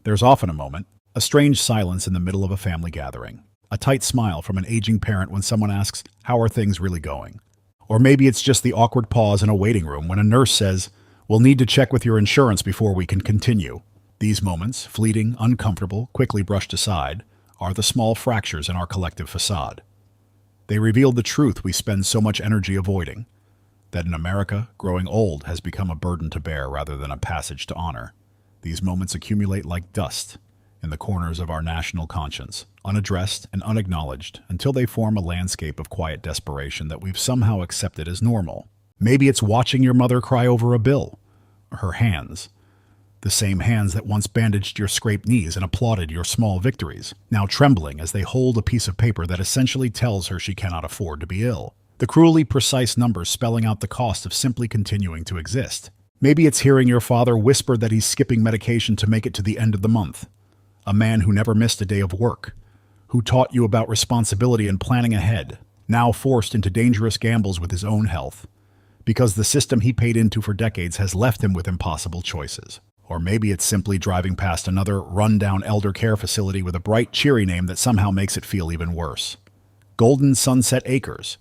There's often a moment, a strange silence in the middle of a family gathering, a tight smile from an aging parent when someone asks, "How are things really going?" Or maybe it's just the awkward pause in a waiting room when a nurse says, "We'll need to check with your insurance before we can continue." These moments, fleeting, uncomfortable, quickly brushed aside, are the small fractures in our collective facade. They reveal the truth we spend so much energy avoiding, that in America, growing old has become a burden to bear rather than a passage to honor. These moments accumulate like dust in the corners of our national conscience, unaddressed and unacknowledged, until they form a landscape of quiet desperation that we've somehow accepted as normal. Maybe it's watching your mother cry over a bill, or her hands, the same hands that once bandaged your scraped knees and applauded your small victories, now trembling as they hold a piece of paper that essentially tells her she cannot afford to be ill. The cruelly precise numbers spelling out the cost of simply continuing to exist. Maybe it's hearing your father whisper that he's skipping medication to make it to the end of the month. A man who never missed a day of work, who taught you about responsibility and planning ahead, now forced into dangerous gambles with his own health, because the system he paid into for decades has left him with impossible choices. Or maybe it's simply driving past another run-down elder care facility with a bright, cheery name that somehow makes it feel even worse. Golden Sunset Acres,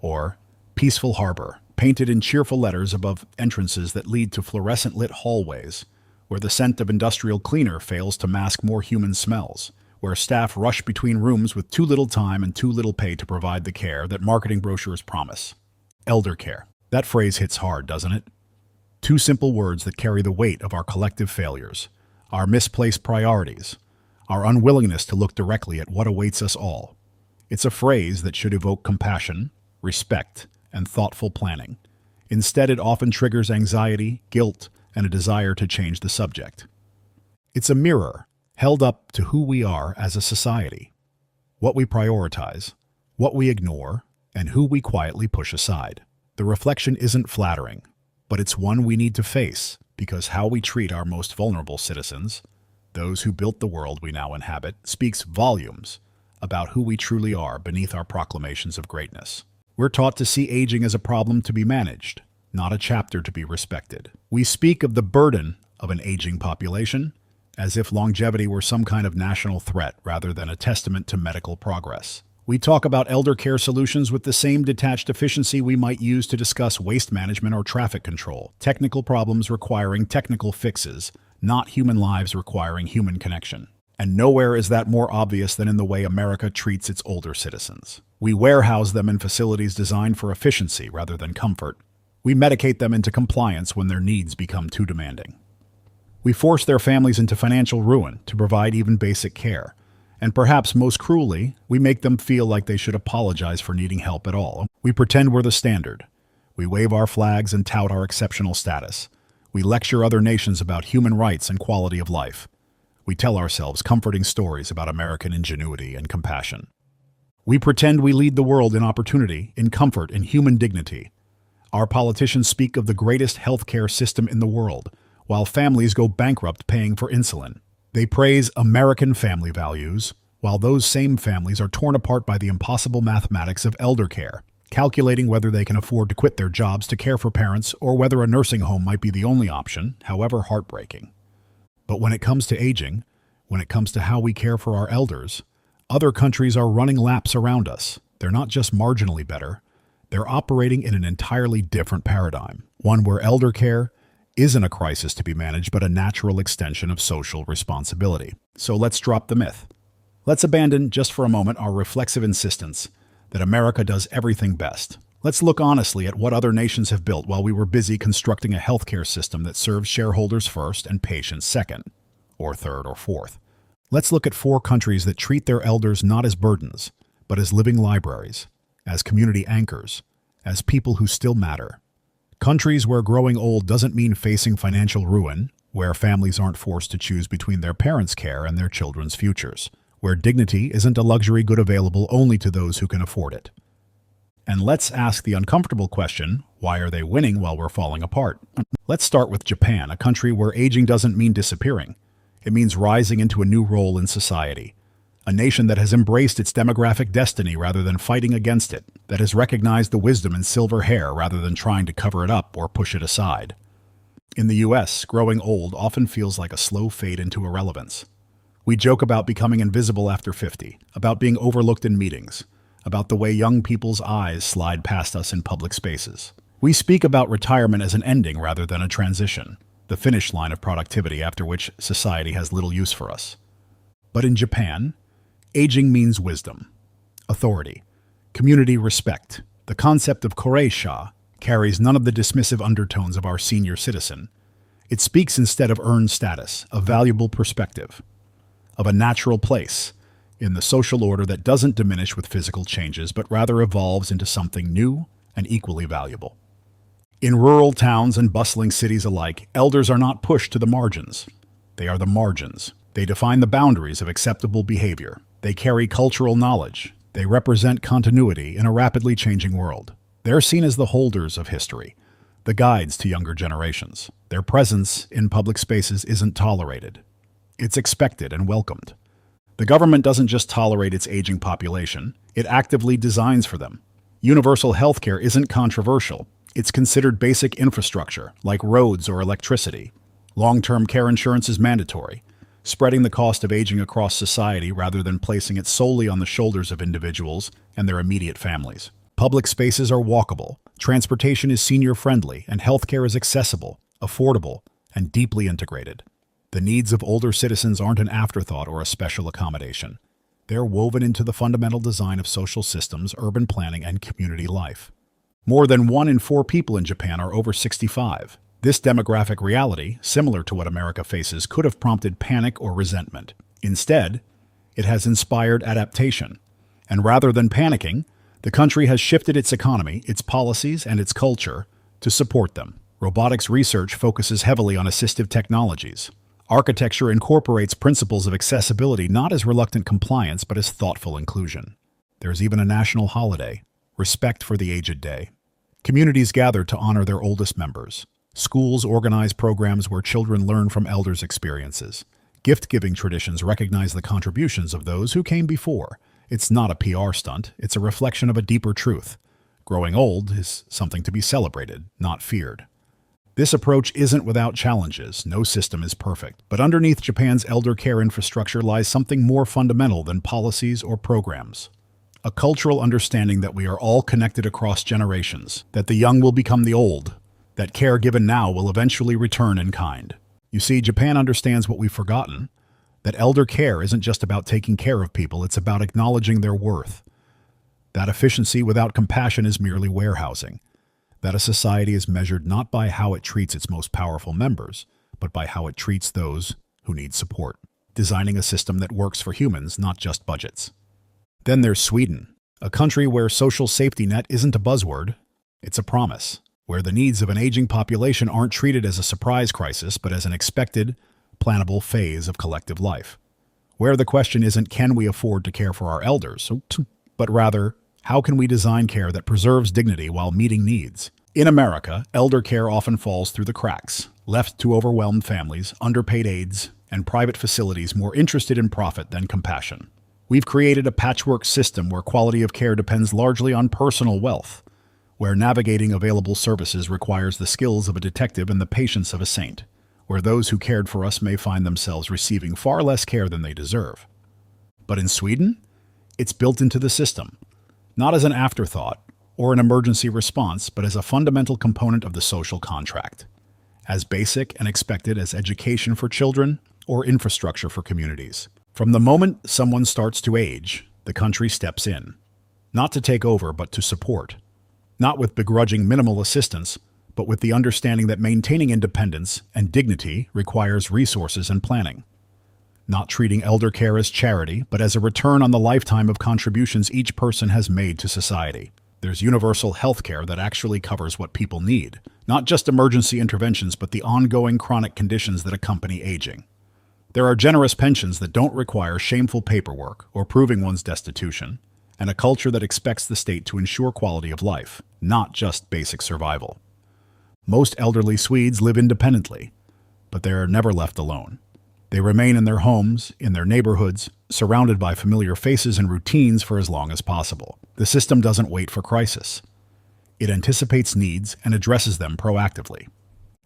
or Peaceful Harbor, painted in cheerful letters above entrances that lead to fluorescent-lit hallways, where the scent of industrial cleaner fails to mask more human smells, where staff rush between rooms with too little time and too little pay to provide the care that marketing brochures promise. Elder care. That phrase hits hard, doesn't it? Two simple words that carry the weight of our collective failures, our misplaced priorities, our unwillingness to look directly at what awaits us all. It's a phrase that should evoke compassion, respect, and thoughtful planning. Instead, it often triggers anxiety, guilt, and a desire to change the subject. It's a mirror held up to who we are as a society, what we prioritize, what we ignore, and who we quietly push aside. The reflection isn't flattering, but it's one we need to face, because how we treat our most vulnerable citizens, those who built the world we now inhabit, speaks volumes about who we truly are beneath our proclamations of greatness. We're taught to see aging as a problem to be managed, not a chapter to be respected. We speak of the burden of an aging population as if longevity were some kind of national threat rather than a testament to medical progress. We talk about elder care solutions with the same detached efficiency we might use to discuss waste management or traffic control, technical problems requiring technical fixes, not human lives requiring human connection. And nowhere is that more obvious than in the way America treats its older citizens. We warehouse them in facilities designed for efficiency rather than comfort. We medicate them into compliance when their needs become too demanding. We force their families into financial ruin to provide even basic care. And perhaps most cruelly, we make them feel like they should apologize for needing help at all. We pretend we're the standard. We wave our flags and tout our exceptional status. We lecture other nations about human rights and quality of life. We tell ourselves comforting stories about American ingenuity and compassion. We pretend we lead the world in opportunity, in comfort, in human dignity. Our politicians speak of the greatest healthcare system in the world, while families go bankrupt paying for insulin. They praise American family values, while those same families are torn apart by the impossible mathematics of elder care, calculating whether they can afford to quit their jobs to care for parents or whether a nursing home might be the only option, however heartbreaking. But when it comes to aging, when it comes to how we care for our elders, other countries are running laps around us. They're not just marginally better, they're operating in an entirely different paradigm, one where elder care isn't a crisis to be managed, but a natural extension of social responsibility. So let's drop the myth. Let's abandon, just for a moment, our reflexive insistence that America does everything best. Let's look honestly at what other nations have built while we were busy constructing a healthcare system that serves shareholders first and patients second, or third or fourth. Let's look at 4 countries that treat their elders not as burdens, but as living libraries, as community anchors, as people who still matter. Countries where growing old doesn't mean facing financial ruin, where families aren't forced to choose between their parents' care and their children's futures, where dignity isn't a luxury good available only to those who can afford it. And let's ask the uncomfortable question, why are they winning while we're falling apart? Let's start with Japan, a country where aging doesn't mean disappearing. It means rising into a new role in society. A nation that has embraced its demographic destiny rather than fighting against it, that has recognized the wisdom in silver hair rather than trying to cover it up or push it aside. In the US, growing old often feels like a slow fade into irrelevance. We joke about becoming invisible after 50, about being overlooked in meetings, about the way young people's eyes slide past us in public spaces. We speak about retirement as an ending rather than a transition, the finish line of productivity after which society has little use for us. But in Japan, aging means wisdom, authority, community respect. The concept of koreisha carries none of the dismissive undertones of our senior citizen. It speaks instead of earned status, a valuable perspective, of a natural place in the social order that doesn't diminish with physical changes, but rather evolves into something new and equally valuable. In rural towns and bustling cities alike, elders are not pushed to the margins. They are the margins. They define the boundaries of acceptable behavior. They carry cultural knowledge. They represent continuity in a rapidly changing world. They're seen as the holders of history, the guides to younger generations. Their presence in public spaces isn't tolerated. It's expected and welcomed. The government doesn't just tolerate its aging population, it actively designs for them. Universal healthcare isn't controversial. It's considered basic infrastructure, like roads or electricity. Long-term care insurance is mandatory, spreading the cost of aging across society rather than placing it solely on the shoulders of individuals and their immediate families. Public spaces are walkable, transportation is senior-friendly, and healthcare is accessible, affordable, and deeply integrated. The needs of older citizens aren't an afterthought or a special accommodation. They're woven into the fundamental design of social systems, urban planning, and community life. More than 1 in 4 people in Japan are over 65. This demographic reality, similar to what America faces, could have prompted panic or resentment. Instead, it has inspired adaptation. And rather than panicking, the country has shifted its economy, its policies, and its culture to support them. Robotics research focuses heavily on assistive technologies. Architecture incorporates principles of accessibility not as reluctant compliance but as thoughtful inclusion. There's even a national holiday, Respect for the Aged Day. Communities gather to honor their oldest members. Schools organize programs where children learn from elders' experiences. Gift-giving traditions recognize the contributions of those who came before. It's not a PR stunt, it's a reflection of a deeper truth. Growing old is something to be celebrated, not feared. This approach isn't without challenges. No system is perfect. But underneath Japan's elder care infrastructure lies something more fundamental than policies or programs. A cultural understanding that we are all connected across generations, that the young will become the old, that care given now will eventually return in kind. You see, Japan understands what we've forgotten, that elder care isn't just about taking care of people, it's about acknowledging their worth. That efficiency without compassion is merely warehousing. That a society is measured not by how it treats its most powerful members, but by how it treats those who need support, designing a system that works for humans, not just budgets. Then there's Sweden, a country where social safety net isn't a buzzword, it's a promise, where the needs of an aging population aren't treated as a surprise crisis, but as an expected, plannable phase of collective life. Where the question isn't, can we afford to care for our elders, but rather, how can we design care that preserves dignity while meeting needs? In America, elder care often falls through the cracks, left to overwhelmed families, underpaid aides, and private facilities more interested in profit than compassion. We've created a patchwork system where quality of care depends largely on personal wealth, where navigating available services requires the skills of a detective and the patience of a saint, where those who cared for us may find themselves receiving far less care than they deserve. But in Sweden, it's built into the system, not as an afterthought or an emergency response, but as a fundamental component of the social contract, as basic and expected as education for children or infrastructure for communities. From the moment someone starts to age, the country steps in, not to take over, but to support, not with begrudging minimal assistance, but with the understanding that maintaining independence and dignity requires resources and planning. Not treating elder care as charity, but as a return on the lifetime of contributions each person has made to society. There's universal health care that actually covers what people need, not just emergency interventions, but the ongoing chronic conditions that accompany aging. There are generous pensions that don't require shameful paperwork or proving one's destitution, and a culture that expects the state to ensure quality of life, not just basic survival. Most elderly Swedes live independently, but they are never left alone. They remain in their homes, in their neighborhoods, surrounded by familiar faces and routines for as long as possible. The system doesn't wait for crisis. It anticipates needs and addresses them proactively.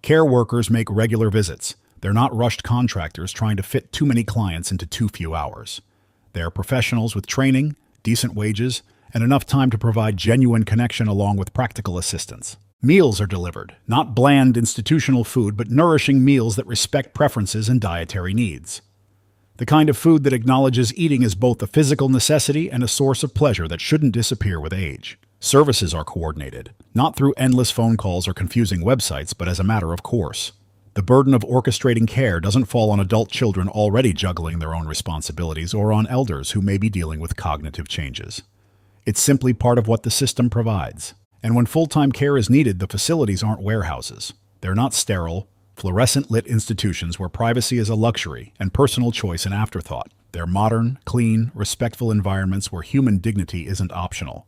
Care workers make regular visits. They're not rushed contractors trying to fit too many clients into too few hours. They are professionals with training, decent wages, and enough time to provide genuine connection along with practical assistance. Meals are delivered, not bland institutional food, but nourishing meals that respect preferences and dietary needs. The kind of food that acknowledges eating as both a physical necessity and a source of pleasure that shouldn't disappear with age. Services are coordinated, not through endless phone calls or confusing websites, but as a matter of course. The burden of orchestrating care doesn't fall on adult children already juggling their own responsibilities or on elders who may be dealing with cognitive changes. It's simply part of what the system provides. And when full-time care is needed, the facilities aren't warehouses. They're not sterile, fluorescent-lit institutions where privacy is a luxury and personal choice an afterthought. They're modern, clean, respectful environments where human dignity isn't optional.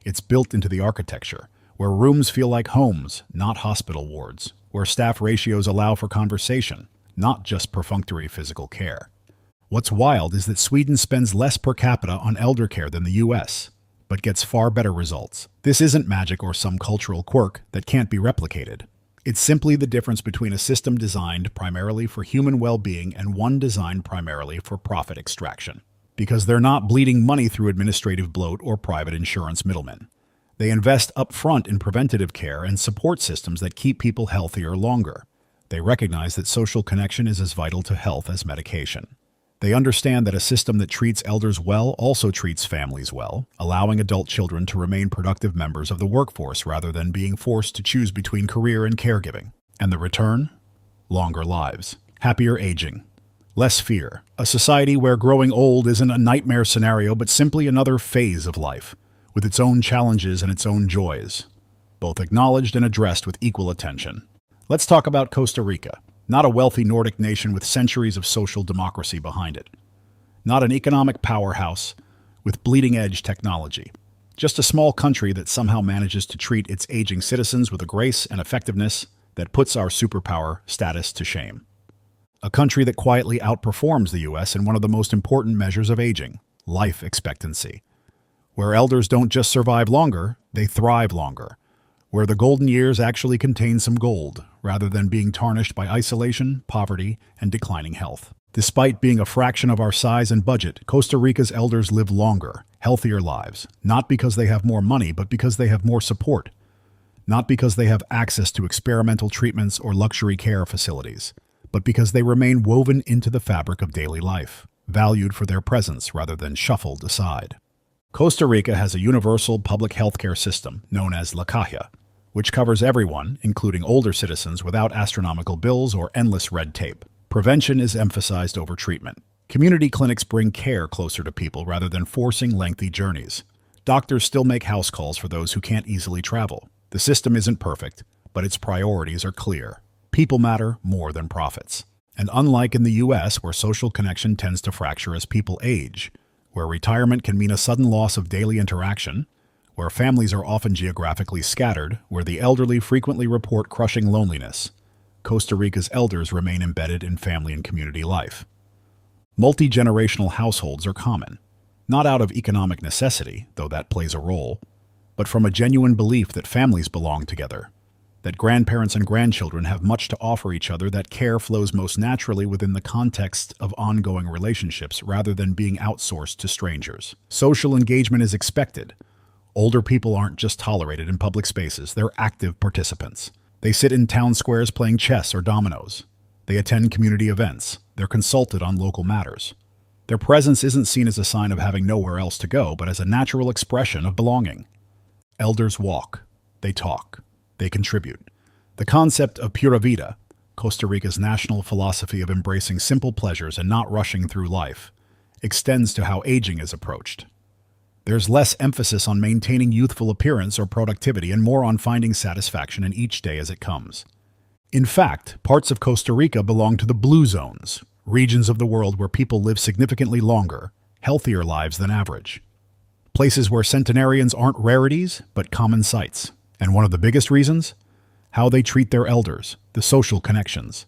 It's built into the architecture, where rooms feel like homes, not hospital wards, where staff ratios allow for conversation, not just perfunctory physical care. What's wild is that Sweden spends less per capita on elder care than the US, but gets far better results. This isn't magic or some cultural quirk that can't be replicated. It's simply the difference between a system designed primarily for human well-being and one designed primarily for profit extraction. Because they're not bleeding money through administrative bloat or private insurance middlemen. They invest upfront in preventative care and support systems that keep people healthier longer. They recognize that social connection is as vital to health as medication. They understand that a system that treats elders well also treats families well, allowing adult children to remain productive members of the workforce rather than being forced to choose between career and caregiving. And the return? Longer lives, happier aging, less fear. A society where growing old isn't a nightmare scenario but simply another phase of life, with its own challenges and its own joys, both acknowledged and addressed with equal attention. Let's talk about Costa Rica. Not a wealthy Nordic nation with centuries of social democracy behind it. Not an economic powerhouse with bleeding-edge technology. Just a small country that somehow manages to treat its aging citizens with a grace and effectiveness that puts our superpower status to shame. A country that quietly outperforms the US in one of the most important measures of aging, life expectancy. Where elders don't just survive longer, they thrive longer. Where the golden years actually contain some gold, rather than being tarnished by isolation, poverty, and declining health. Despite being a fraction of our size and budget, Costa Rica's elders live longer, healthier lives, not because they have more money, but because they have more support. Not because they have access to experimental treatments or luxury care facilities, but because they remain woven into the fabric of daily life, valued for their presence rather than shuffled aside. Costa Rica has a universal public healthcare system known as La Caja, which covers everyone, including older citizens, without astronomical bills or endless red tape. Prevention is emphasized over treatment. Community clinics bring care closer to people rather than forcing lengthy journeys. Doctors still make house calls for those who can't easily travel. The system isn't perfect, but its priorities are clear. People matter more than profits. And unlike in the US, where social connection tends to fracture as people age, where retirement can mean a sudden loss of daily interaction, where families are often geographically scattered, where the elderly frequently report crushing loneliness, Costa Rica's elders remain embedded in family and community life. Multi-generational households are common, not out of economic necessity, though that plays a role, but from a genuine belief that families belong together, that grandparents and grandchildren have much to offer each other, that care flows most naturally within the context of ongoing relationships rather than being outsourced to strangers. Social engagement is expected. Older people aren't just tolerated in public spaces, they're active participants. They sit in town squares playing chess or dominoes. They attend community events. They're consulted on local matters. Their presence isn't seen as a sign of having nowhere else to go, but as a natural expression of belonging. Elders walk. They talk. They contribute. The concept of pura vida, Costa Rica's national philosophy of embracing simple pleasures and not rushing through life, extends to how aging is approached. There's less emphasis on maintaining youthful appearance or productivity and more on finding satisfaction in each day as it comes. In fact, parts of Costa Rica belong to the blue zones, regions of the world where people live significantly longer, healthier lives than average. Places where centenarians aren't rarities, but common sights. And one of the biggest reasons? How they treat their elders, the social connections,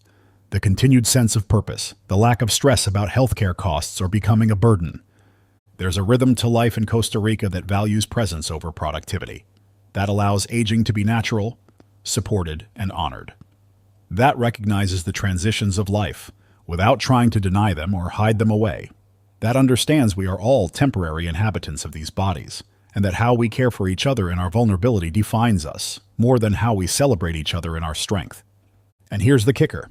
the continued sense of purpose, the lack of stress about healthcare costs or becoming a burden. There's a rhythm to life in Costa Rica that values presence over productivity. That allows aging to be natural, supported, and honored. That recognizes the transitions of life, without trying to deny them or hide them away. That understands we are all temporary inhabitants of these bodies, and that how we care for each other in our vulnerability defines us, more than how we celebrate each other in our strength. And here's the kicker.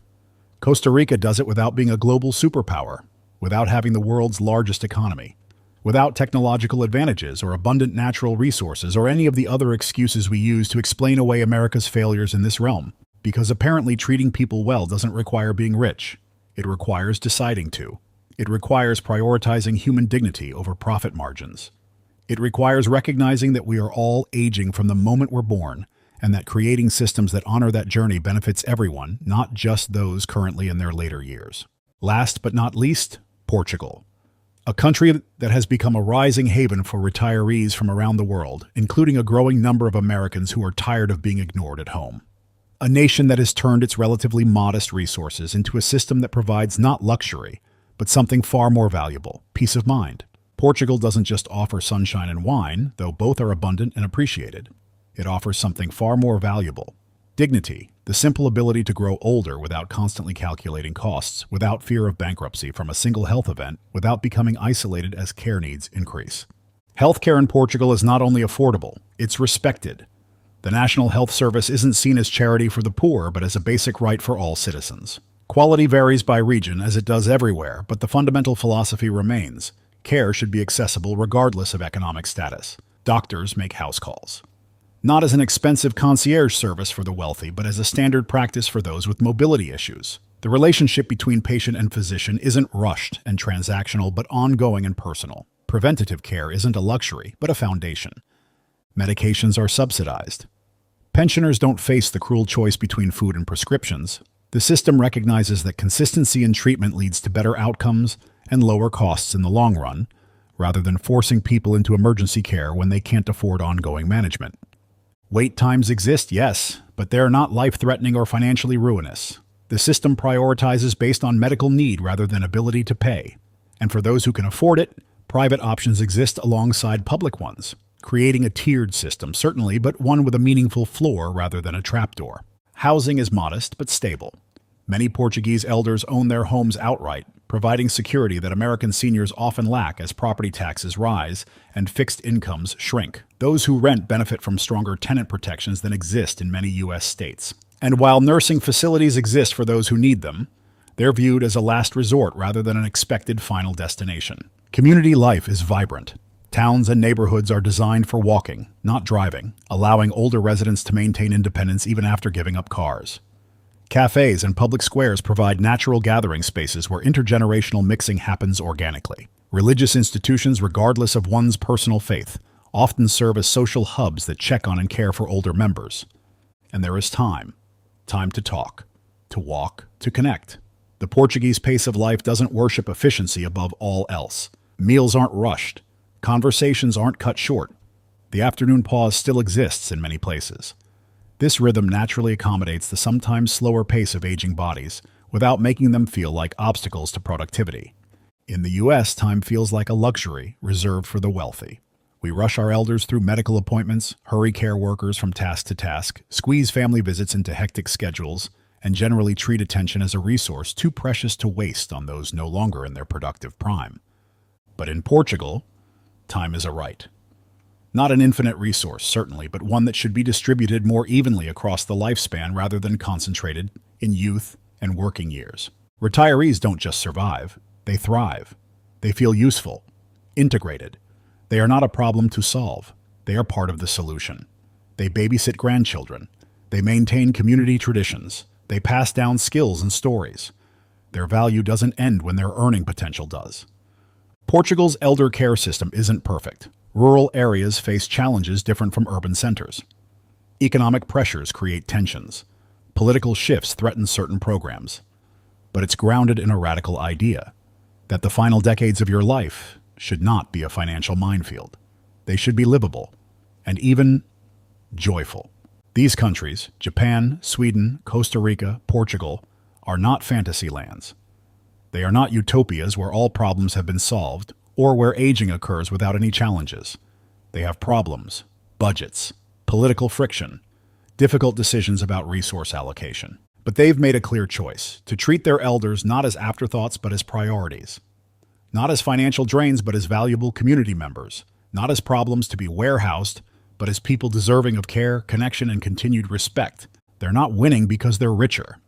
Costa Rica does it without being a global superpower, without having the world's largest economy, without technological advantages or abundant natural resources or any of the other excuses we use to explain away America's failures in this realm. Because apparently treating people well doesn't require being rich. It requires deciding to. It requires prioritizing human dignity over profit margins. It requires recognizing that we are all aging from the moment we're born, and that creating systems that honor that journey benefits everyone, not just those currently in their later years. Last but not least, Portugal. A country that has become a rising haven for retirees from around the world, including a growing number of Americans who are tired of being ignored at home. A nation that has turned its relatively modest resources into a system that provides not luxury, but something far more valuable, peace of mind. Portugal doesn't just offer sunshine and wine, though both are abundant and appreciated. It offers something far more valuable. Dignity, the simple ability to grow older without constantly calculating costs, without fear of bankruptcy from a single health event, without becoming isolated as care needs increase. Healthcare in Portugal is not only affordable, it's respected. The National Health Service isn't seen as charity for the poor, but as a basic right for all citizens. Quality varies by region, as it does everywhere, but the fundamental philosophy remains. Care should be accessible regardless of economic status. Doctors make house calls. Not as an expensive concierge service for the wealthy, but as a standard practice for those with mobility issues. The relationship between patient and physician isn't rushed and transactional, but ongoing and personal. Preventative care isn't a luxury, but a foundation. Medications are subsidized. Pensioners don't face the cruel choice between food and prescriptions. The system recognizes that consistency in treatment leads to better outcomes and lower costs in the long run, rather than forcing people into emergency care when they can't afford ongoing management. Wait times exist, yes, but they're not life-threatening or financially ruinous. The system prioritizes based on medical need rather than ability to pay. And for those who can afford it, private options exist alongside public ones, creating a tiered system, certainly, but one with a meaningful floor rather than a trapdoor. Housing is modest but stable. Many Portuguese elders own their homes outright, providing security that American seniors often lack as property taxes rise and fixed incomes shrink. Those who rent benefit from stronger tenant protections than exist in many U.S. states. And while nursing facilities exist for those who need them, they're viewed as a last resort rather than an expected final destination. Community life is vibrant. Towns and neighborhoods are designed for walking, not driving, allowing older residents to maintain independence even after giving up cars. Cafes and public squares provide natural gathering spaces where intergenerational mixing happens organically. Religious institutions, regardless of one's personal faith, often serve as social hubs that check on and care for older members. And there is time. Time to talk, to walk, to connect. The Portuguese pace of life doesn't worship efficiency above all else. Meals aren't rushed. Conversations aren't cut short. The afternoon pause still exists in many places. This rhythm naturally accommodates the sometimes slower pace of aging bodies without making them feel like obstacles to productivity. In the U.S., time feels like a luxury reserved for the wealthy. We rush our elders through medical appointments, hurry care workers from task to task, squeeze family visits into hectic schedules, and generally treat attention as a resource too precious to waste on those no longer in their productive prime. But in Portugal, time is a right. Not an infinite resource, certainly, but one that should be distributed more evenly across the lifespan rather than concentrated in youth and working years. Retirees don't just survive, they thrive. They feel useful, integrated. They are not a problem to solve. They are part of the solution. They babysit grandchildren. They maintain community traditions. They pass down skills and stories. Their value doesn't end when their earning potential does. Portugal's elder care system isn't perfect. Rural areas face challenges different from urban centers. Economic pressures create tensions. Political shifts threaten certain programs. But it's grounded in a radical idea that the final decades of your life should not be a financial minefield. They should be livable and even joyful. These countries, Japan, Sweden, Costa Rica, Portugal, are not fantasy lands. They are not utopias where all problems have been solved or where aging occurs without any challenges. They have problems, budgets, political friction, difficult decisions about resource allocation. But they've made a clear choice to treat their elders not as afterthoughts but as priorities, not as financial drains but as valuable community members, not as problems to be warehoused but as people deserving of care, connection, and continued respect. They're not winning because they're richer.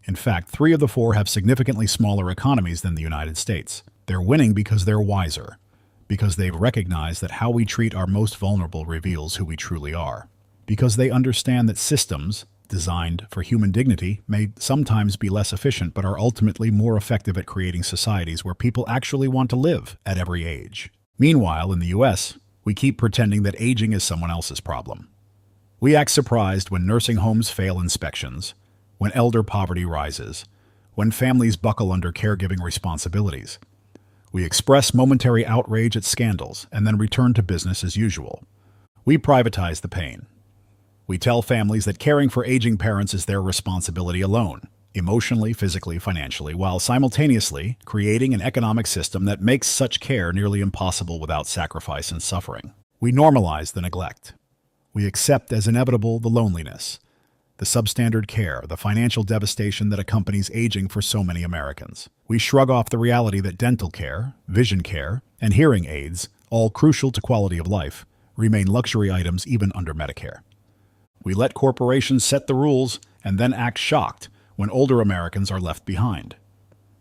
In fact, 3 of the 4 have significantly smaller economies than the United States. They're winning because they're wiser, because they've recognized that how we treat our most vulnerable reveals who we truly are, because they understand that systems designed for human dignity may sometimes be less efficient but are ultimately more effective at creating societies where people actually want to live at every age. Meanwhile, in the US, we keep pretending that aging is someone else's problem. We act surprised when nursing homes fail inspections, when elder poverty rises, when families buckle under caregiving responsibilities. We express momentary outrage at scandals and then return to business as usual. We privatize the pain. We tell families that caring for aging parents is their responsibility alone, emotionally, physically, financially, while simultaneously creating an economic system that makes such care nearly impossible without sacrifice and suffering. We normalize the neglect. We accept as inevitable the loneliness, the substandard care, the financial devastation that accompanies aging for so many Americans. We shrug off the reality that dental care, vision care, and hearing aids, all crucial to quality of life, remain luxury items even under Medicare. We let corporations set the rules and then act shocked when older Americans are left behind.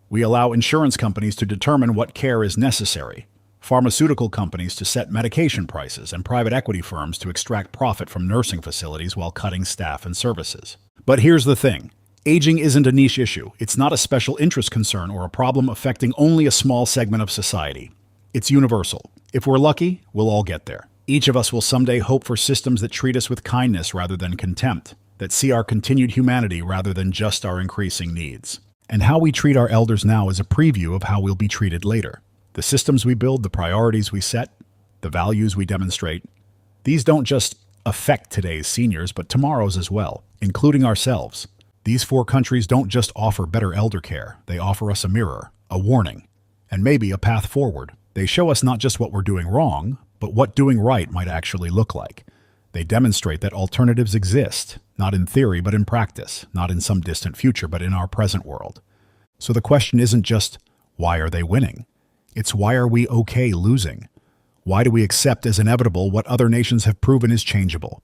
We allow insurance companies to determine what care is necessary, pharmaceutical companies to set medication prices, and private equity firms to extract profit from nursing facilities while cutting staff and services. But here's the thing. Aging isn't a niche issue. It's not a special interest concern or a problem affecting only a small segment of society. It's universal. If we're lucky, we'll all get there. Each of us will someday hope for systems that treat us with kindness rather than contempt, that see our continued humanity rather than just our increasing needs. And how we treat our elders now is a preview of how we'll be treated later. The systems we build, the priorities we set, the values we demonstrate, these don't just affect today's seniors, but tomorrow's as well, including ourselves. These 4 countries don't just offer better elder care, they offer us a mirror, a warning, and maybe a path forward. They show us not just what we're doing wrong, but what doing right might actually look like. They demonstrate that alternatives exist, not in theory but in practice, not in some distant future but in our present world. So the question isn't just, why are they winning? It's why are we okay losing? Why do we accept as inevitable what other nations have proven is changeable?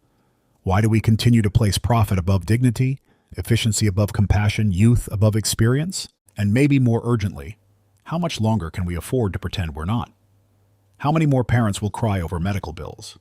Why do we continue to place profit above dignity, efficiency above compassion, youth above experience? And maybe more urgently, how much longer can we afford to pretend we're not? How many more parents will cry over medical bills?